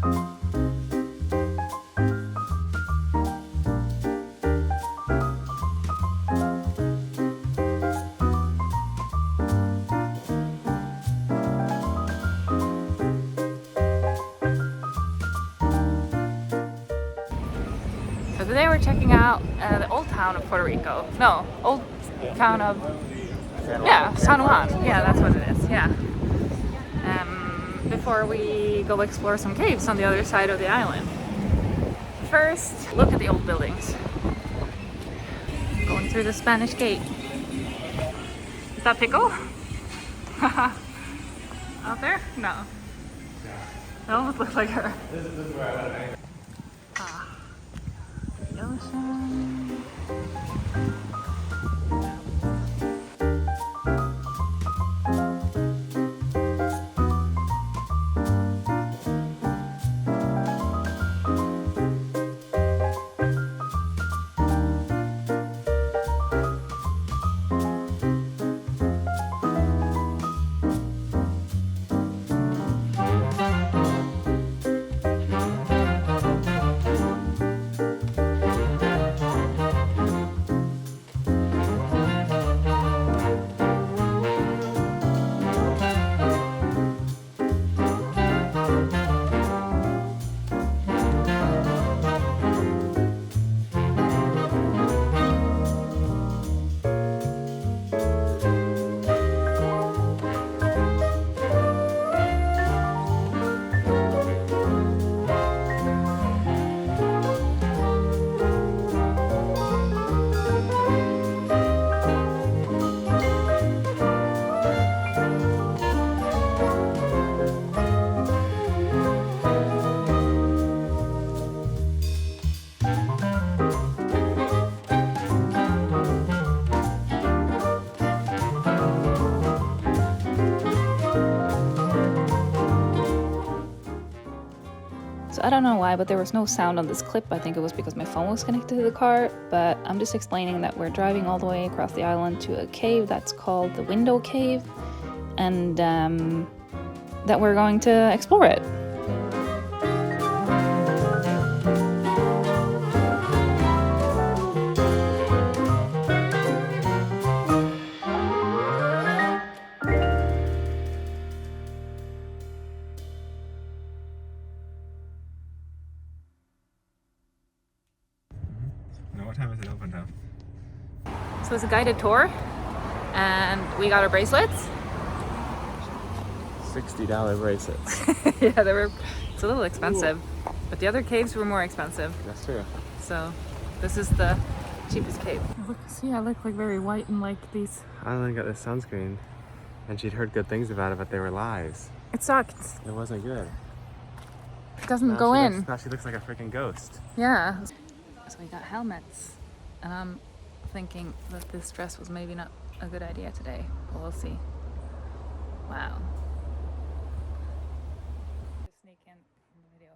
So today we're checking out the old town of Puerto Rico. No, old town of, yeah, San Juan. Yeah, that's what it is, yeah. Before we go explore some caves on the other side of the island. First, look at the old buildings. Going through the Spanish Gate. Is that Pickle? Out there? No. That almost looks like her. This is where I went. The ocean. So I don't know why, but there was no sound on this clip. I think it was because my phone was connected to the car, but I'm just explaining that we're driving all the way across the island to a cave that's called the Window Cave, and that we're going to explore it. What time is it open now? So it's a guided tour, and we got our bracelets. $60 bracelets. Yeah, it's a little expensive, but the other caves were more expensive. That's true. So this is the cheapest cave. Look, see, I look like very white and like these. Ann-Elin got this sunscreen, and she'd heard good things about it, but they were lies. It sucked. It wasn't good. It doesn't go in. Now she looks like a freaking ghost. Yeah. So we got helmets, and I'm thinking that this dress was maybe not a good idea today, but we'll see. Wow. Just sneak in the video.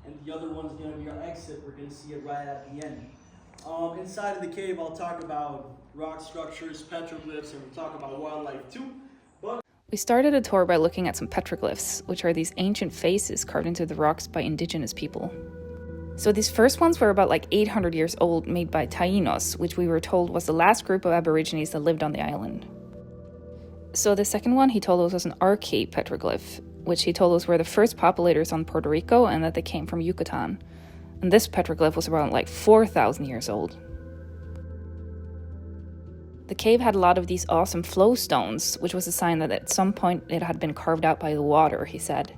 And the other one's going to be our exit. We're going to see it right at the end. Inside of the cave, I'll talk about rock structures, petroglyphs, and we'll talk about wildlife too. We started a tour by looking at some petroglyphs, which are these ancient faces carved into the rocks by indigenous people. So these first ones were about like 800 years old, made by Taínos, which we were told was the last group of Aborigines that lived on the island. So the second one he told us was an archaic petroglyph, which he told us were the first populators on Puerto Rico and that they came from Yucatan. And this petroglyph was around like 4,000 years old. The cave had a lot of these awesome flow stones, which was a sign that at some point it had been carved out by the water, he said.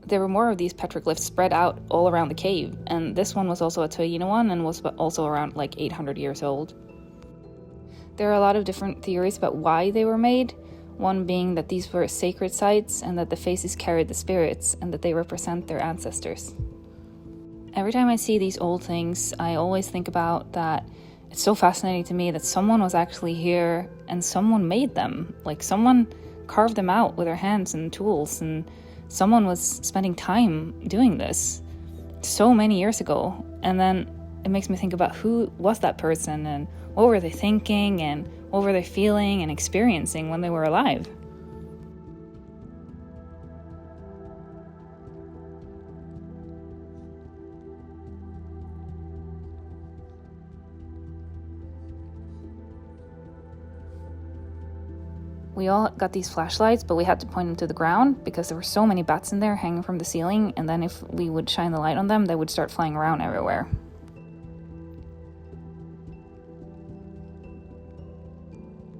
There were more of these petroglyphs spread out all around the cave, and this one was also a Taíno one and was also around like 800 years old. There are a lot of different theories about why they were made, one being that these were sacred sites and that the faces carried the spirits and that they represent their ancestors. Every time I see these old things, I always think about that it's so fascinating to me that someone was actually here and someone made them. Like someone carved them out with their hands and tools, and someone was spending time doing this so many years ago. And then it makes me think about who was that person and what were they thinking and what were they feeling and experiencing when they were alive. We all got these flashlights, but we had to point them to the ground because there were so many bats in there hanging from the ceiling, and then if we would shine the light on them, they would start flying around everywhere.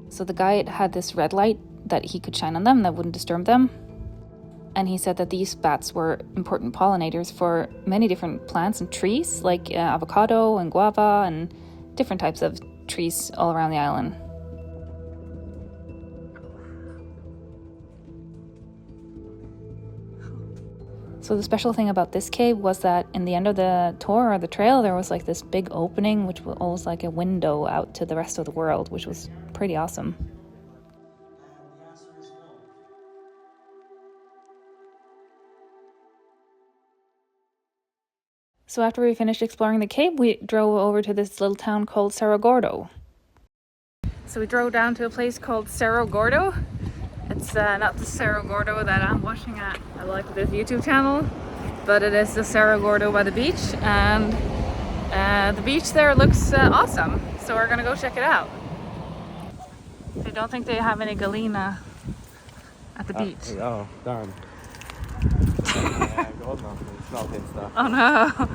So the guide had this red light that he could shine on them that wouldn't disturb them. And he said that these bats were important pollinators for many different plants and trees, like avocado and guava and different types of trees all around the island. So the special thing about this cave was that in the end of the tour or the trail, there was like this big opening, which was almost like a window out to the rest of the world, which was pretty awesome. And the answer is no. So after we finished exploring the cave, we drove over to this little town called Serra Gordo. So we drove down to a place called Serra Gordo. It's not the Serra Gordo that I'm watching at like this YouTube channel, but it is the Serra Gordo by the beach, and the beach there looks awesome. So we're gonna go check it out. I don't think they have any galena at the beach. Oh, darn. Gold mountain, smelting stuff. Oh no.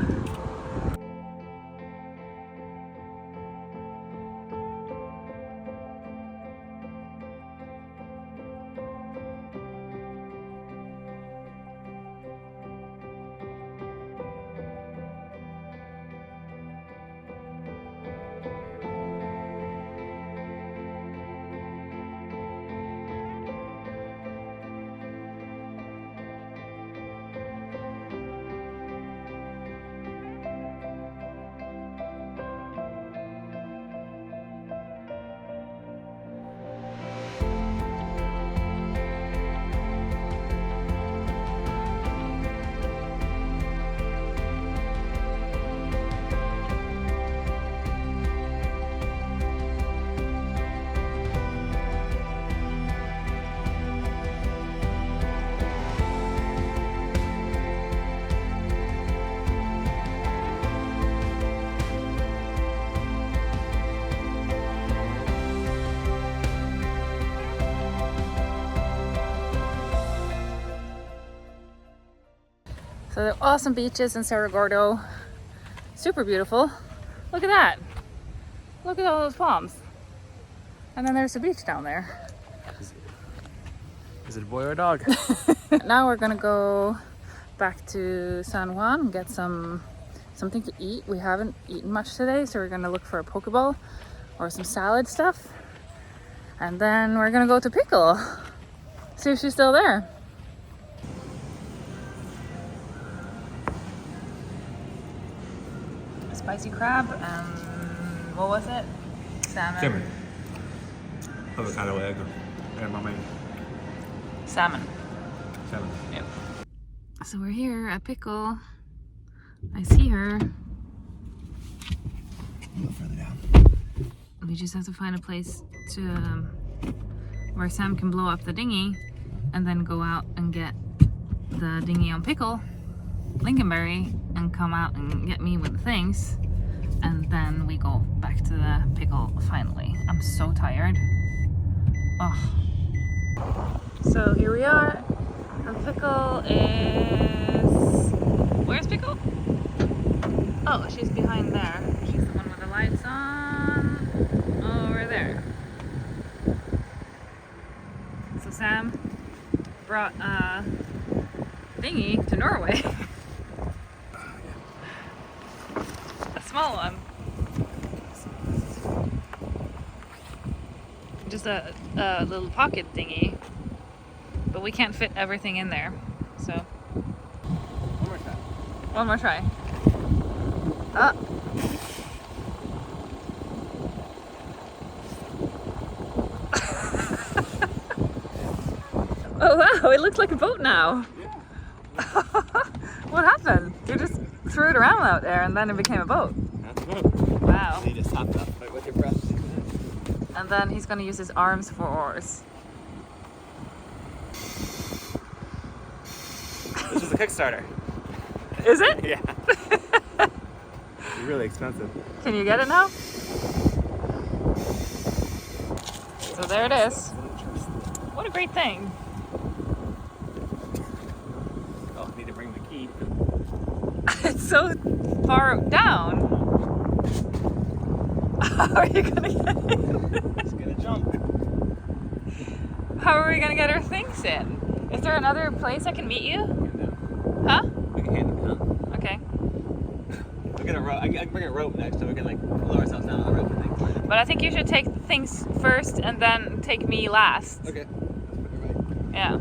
So there are awesome beaches in Serra Gordo. Super beautiful. Look at that. Look at all those palms. And then there's the beach down there. Is it a boy or a dog? Now we're gonna go back to San Juan and get something to eat. We haven't eaten much today, so we're gonna look for a poke bowl or some salad stuff. And then we're gonna go to Pickle. See if she's still there. Spicy crab and what was it? Salmon. Avocado egg and my Salmon. salmon. Yep. So we're here at Pickle. I see her. A little further down. We just have to find a place to where Sam can blow up the dinghy and then go out and get the dinghy on Pickle, Lincolnberry, and come out and get me with the things, and then we go back to the Pickle finally. I'm so tired. Oh. So here we are, and Pickle is... Where's Pickle? Oh, she's behind there. She's the one with the lights on over there. So Sam brought a dinghy to Norway. A small one. Just a little pocket dinghy. But we can't fit everything in there. So One more time. one more try. Ah. Oh wow, it looks like a boat now. Yeah. What happened? You just threw it around out there and then it became a boat. That's a boat. Wow. You just hopped up with your breath. And then he's going to use his arms for oars. This is a Kickstarter. Is it? Yeah. It's really expensive. Can you get it now? So there it is. What a great thing. Oh, need to bring the key. It's so far down. How are you going to get in? Just gonna jump. How are we going to get our things in? Is there another place I can meet you? Huh? We can hand them down. Okay. We'll get a rope. I can bring a rope next so we can like pull ourselves down on the rope and things. But I think you should take things first and then take me last. Okay. Right. Yeah.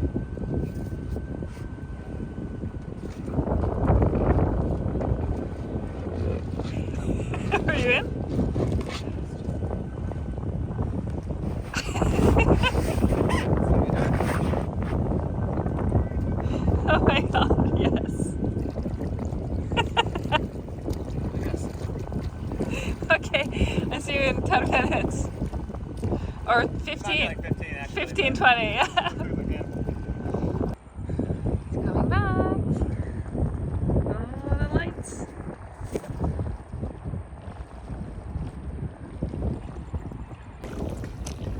Are you in? Oh my god, yes. Okay, I see you in 10 minutes. Or 15. Like 15 actually. 15, 20, yeah. It's coming back. Oh, the lights.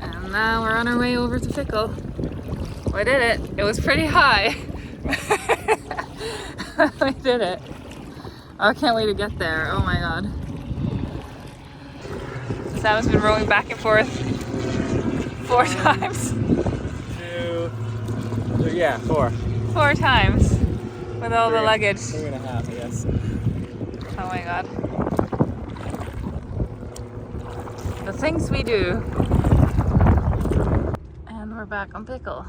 And now we're on our way over to Fickle. We did it. It was pretty high. We did it. I can't wait to get there. Oh my god. Sam's been rowing back and forth 4 times. 4. 4 times. With all the luggage. 3.5, I guess. Oh my god. The things we do. And we're back on Pickle.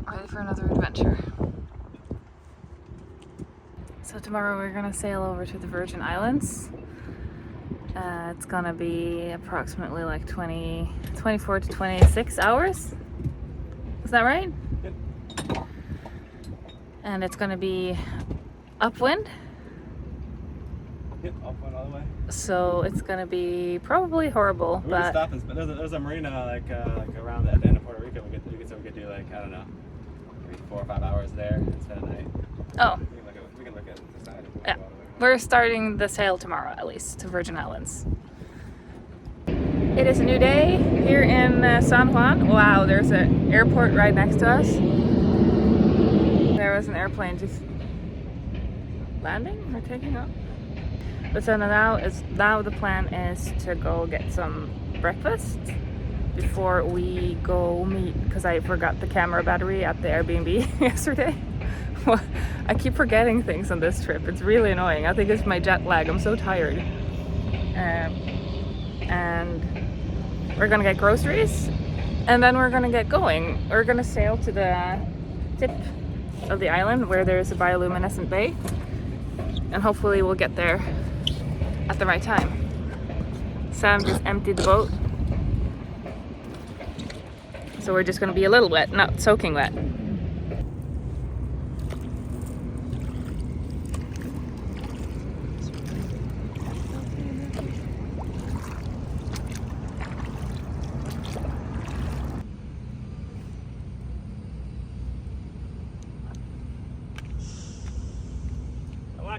Ready for another adventure. So tomorrow we're gonna sail over to the Virgin Islands. It's gonna be approximately like 24 to 26 hours. Is that right? Yep. And it's gonna be upwind. Yep, upwind all the way. So it's gonna be probably horrible, We're gonna but stop and there's a marina like around at the end of Puerto Rico. We could do like, I don't know, maybe 4 or 5 hours there and spend a night. oh, We can look at the side. yeah. We're starting the sail tomorrow, at least, to Virgin Islands. It is a new day here in San Juan. Wow, there's an airport right next to us. There was an airplane just landing or taking off. But so now the plan is to go get some breakfast before we go meet, because I forgot the camera battery at the Airbnb yesterday. I keep forgetting things on this trip. It's really annoying. I think it's my jet lag. I'm so tired. And we're gonna get groceries, and then we're gonna get going. We're gonna sail to the tip of the island where there's a bioluminescent bay, and hopefully we'll get there at the right time. Sam just emptied the boat, so we're just gonna be a little wet, not soaking wet.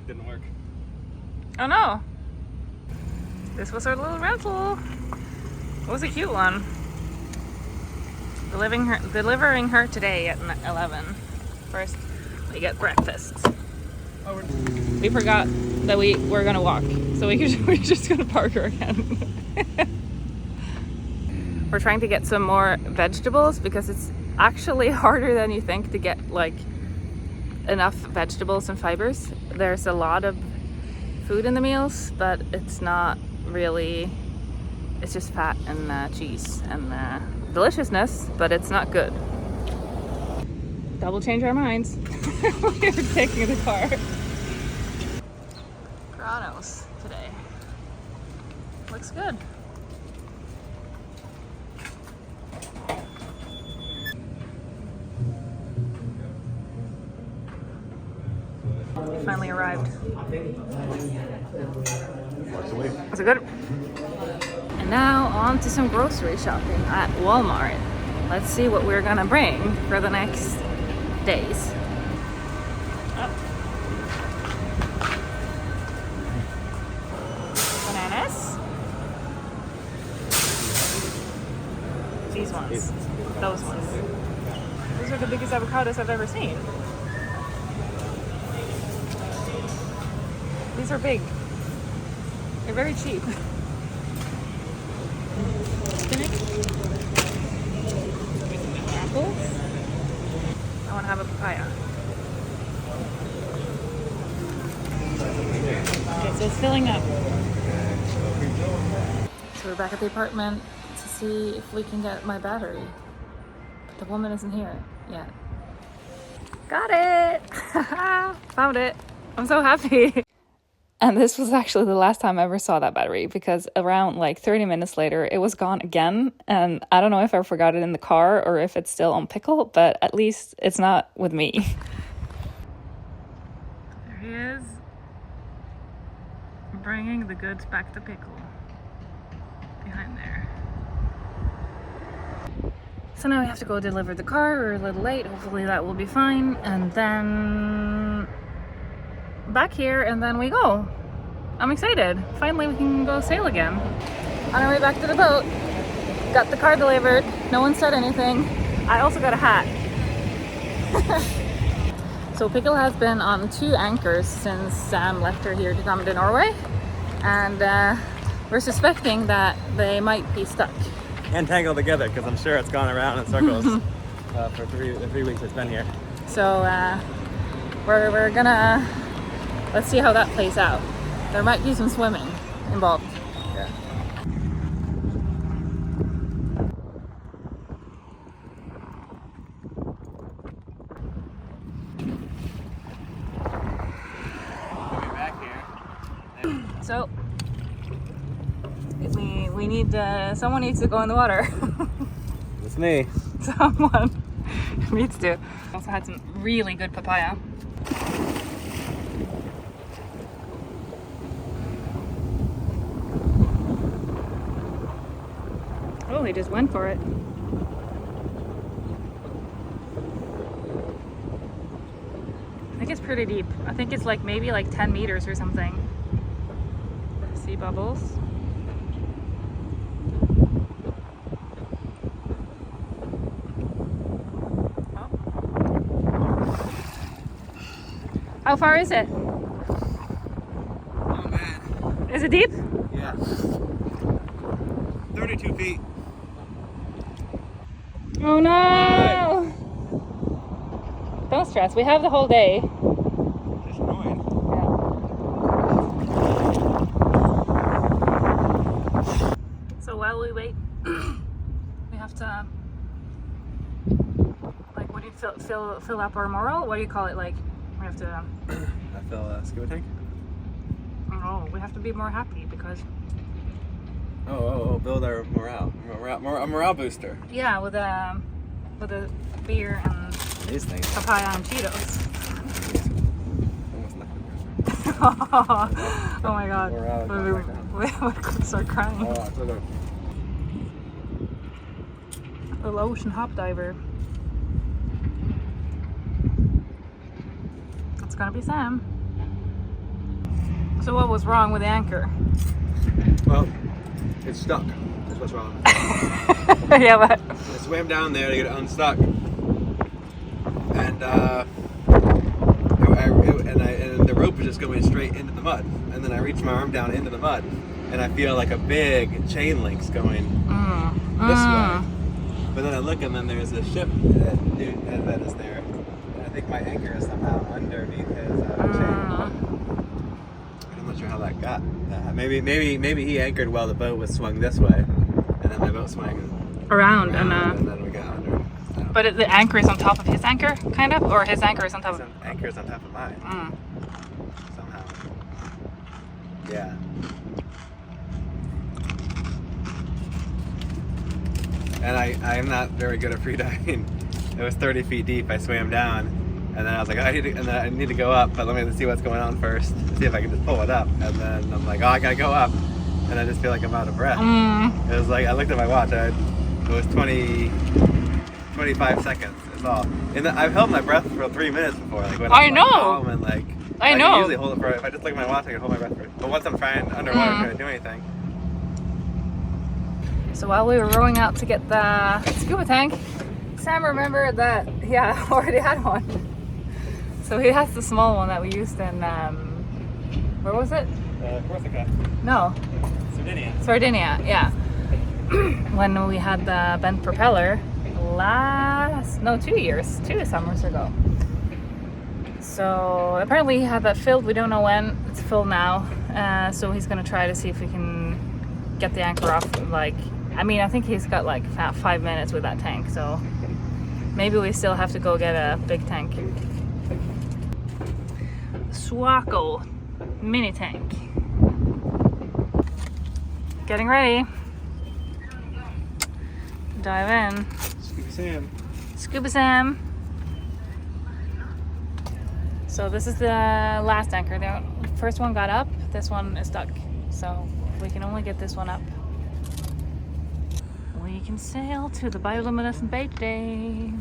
Didn't work. Oh no! This was our little rental. It was a cute one. Delivering her today at 11. First, we get breakfast. Oh, we forgot that we were gonna walk, so we're just gonna park her again. We're trying to get some more vegetables because it's actually harder than you think to get like enough vegetables and fibers. There's a lot of food in the meals, but it's not really, it's just fat and cheese and deliciousness, but it's not good. Double change our minds. We're taking the car. Granos today. Looks good. finally arrived. Absolutely. Was it good? And now on to some grocery shopping at Walmart. Let's see what we're gonna bring for the next days. Bananas. These ones. Those ones. Those are the biggest avocados I've ever seen. These are big. They're very cheap. Apples. I want to have a papaya. Okay, so it's filling up. So we're back at the apartment to see if we can get my battery. But the woman isn't here yet. Got it! Found it. I'm so happy. And this was actually the last time I ever saw that battery, because around like 30 minutes later, it was gone again. And I don't know if I forgot it in the car or if it's still on Pickle, but at least it's not with me. There he is, bringing the goods back to Pickle. Behind there. So now we have to go deliver the car. We're a little late. Hopefully that will be fine. And then back here, and then we go. I'm excited. Finally we can go sail again. On our way back to the boat, got the car delivered. No one said anything. I also got a hat. So Pickle has been on 2 anchors since Sam left her here to come to Norway, and we're suspecting that they might be stuck. And tangled together, because I'm sure it's gone around in circles for the 3 weeks it's been here. So we're gonna, let's see how that plays out. There might be some swimming involved. Yeah. We're back here. So we need someone needs to go in the water. It's me. Someone needs to. Also had some really good papaya. Oh, he just went for it. I think it's pretty deep. I think it's like maybe like 10 meters or something. Sea bubbles. Oh. How far is it? Oh man. Is it deep? Yeah. 32 feet. Oh no! Don't stress, we have the whole day. Just annoying. Yeah. So while we wait, we have to, like, what do you fill up our morale? What do you call it? Like, we have to. I fill a scuba tank. Oh, we have to be more happy because. Build our morale. A morale booster. Yeah, with a beer and These things. papaya and Cheetos. Almost Oh my god. Morale going back We could start crying. Oh, so good. Little ocean hop diver. It's gonna be Sam. So what was wrong with the anchor? Well, it's stuck. That's what's wrong. Yeah, but I swam down there to get it unstuck, and and the rope was just going straight into the mud. And then I reached my arm down into the mud, and I feel like a big chain link's going this way. But then I look, and then there's a ship that is there. And I think my anchor is somehow underneath his chain. I'm not sure how that got. Maybe he anchored while the boat was swung this way, and then my boat swung around and then we got under. But the anchor is on top of his anchor, kind of, or his anchor is on top of. Anchor is on top of mine. Somehow. Yeah. And I am not very good at free diving. It was 30 feet deep. I swam down, And then I was like, I need to go up, but let me see what's going on first. See if I can just pull it up. And then I'm like, oh, I gotta go up. And I just feel like I'm out of breath. It was like, I looked at my watch, it was 25 seconds is all. And I've held my breath for 3 minutes before. Like when I I'm know. Like, calm and like, I know. can usually hold it for, if I just look at my watch, I can hold my breath for, but once I'm trying underwater, trying to do anything. So while we were rowing out to get the scuba tank, Sam remembered that he already had one. So he has the small one that we used in, where was it? Corsica. No. Sardinia, yeah. When we had the bent propeller 2 summers ago. So apparently he had that filled, we don't know when, it's filled now. So he's gonna try to see if we can get the anchor off, like, I mean, I think he's got like 5 minutes with that tank, so maybe we still have to go get a big tank. Swaco mini tank. Getting ready. Dive in. Scuba Sam. Scuba Sam. So this is the last anchor. The first one got up, this one is stuck. So we can only get this one up. We can sail to the bioluminescent bait day.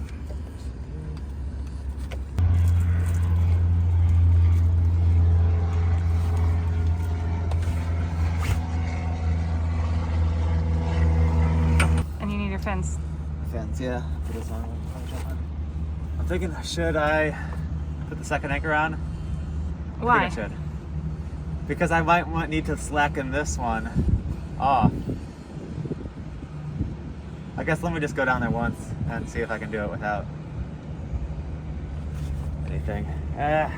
And you need your fins. Fins, yeah. Put this on. I'm thinking, should I put the second anchor on? Why? I think I should. Because I might need to slacken this one off. I guess let me just go down there once and see if I can do it without anything. There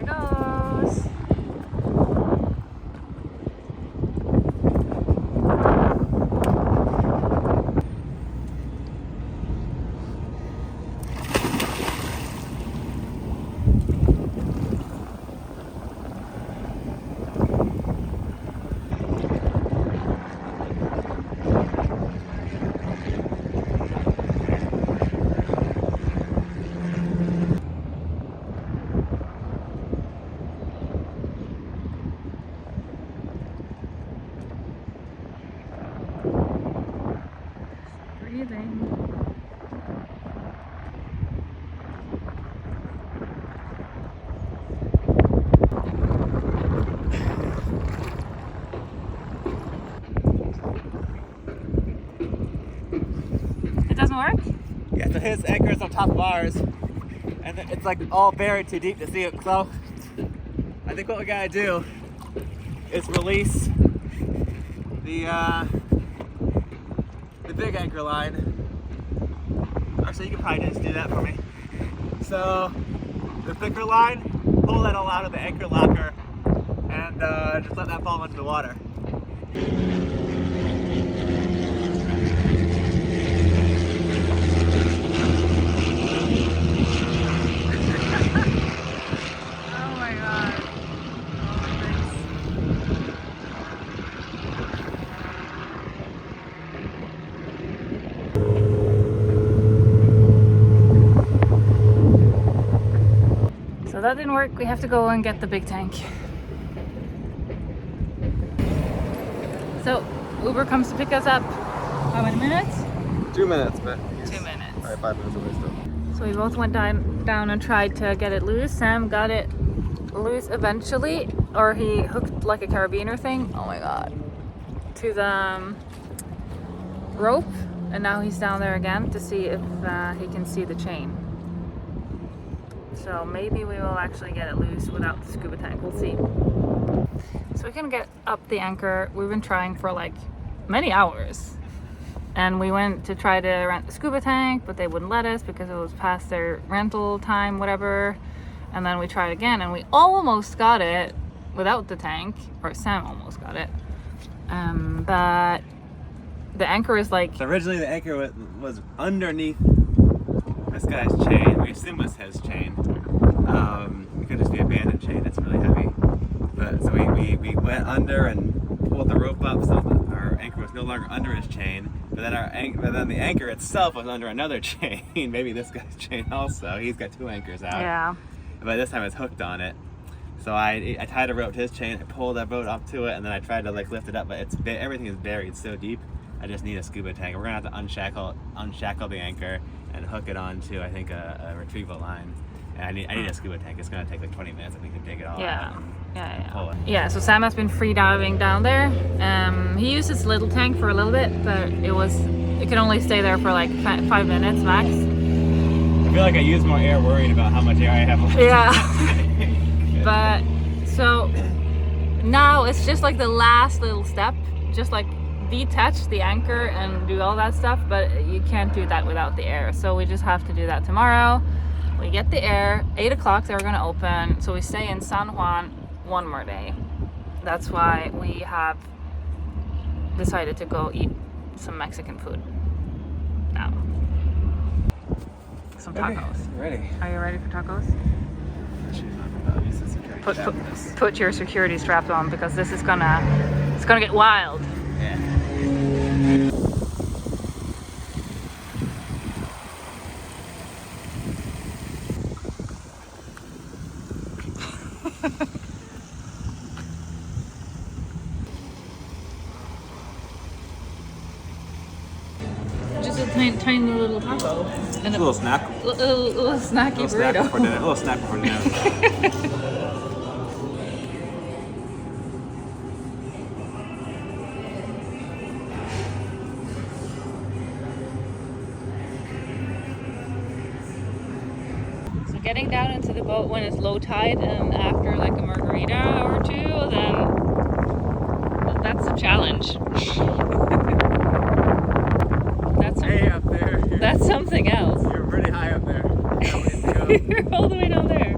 it goes. Breathing. It doesn't work? Yeah, so his anchor is on top of ours, and it's like all buried too deep to see it. So I think what we gotta do is release the big anchor line. Actually, you can probably just do that for me. So the thicker line, pull that all out of the anchor locker, and just let that fall into the water. Oh my god. So that didn't work. We have to go and get the big tank. So Uber comes to pick us up. How many minutes? 2 minutes, but 2 minutes. all right, 5 minutes away still. So we both went down and tried to get it loose. Sam got it loose eventually, or he hooked like a carabiner thing. Oh my god. To the rope, and now he's down there again to see if he can see the chain. So maybe we will actually get it loose without the scuba tank. We'll see. So we can get up the anchor. We've been trying for like many hours. And we went to try to rent the scuba tank, but they wouldn't let us because it was past their rental time, whatever. And then we tried again, and we almost got it without the tank, or Sam almost got it. But the anchor is like... So originally the anchor was underneath this guy's chain. We assume it was his chain. It could just be a bandit chain, it's really heavy. But so we went under and pulled the rope up so that our anchor was no longer under his chain. But then the anchor itself was under another chain. Maybe this guy's chain also. He's got 2 anchors out. Yeah. But this time it's hooked on it. So I tied a rope to his chain, I pulled that boat up to it, and then I tried to like lift it up, but everything is buried so deep. I just need a scuba tank. We're gonna have to unshackle the anchor and hook it onto, I think, a retrieval line. And I need a scuba tank. It's gonna take like 20 minutes. I think to dig it all out. And pull it. Yeah, so Sam has been free diving down there. He used his little tank for a little bit, but it could only stay there for like 5 minutes max. I feel like I use more air worried about how much air I have left. Yeah. But so now it's just like the last little step, just like detach the anchor and do all that stuff, but you can't do that without the air. So we just have to do that tomorrow. We get the air, 8 o'clock they're gonna open, so we stay in San Juan one more day. That's why we have decided to go eat some Mexican food now. Some tacos. Okay, ready. Are you ready for tacos? Put your security straps on because this is it's gonna get wild. Yeah. Just a tiny little taco. And a little snack. Little snacky burrito. A little snack before dinner. So getting down into the boat when it's low tide and after like a margarita or two, then that's a challenge. Hey up there. That's something else. You're pretty high up there. You're all the way down there.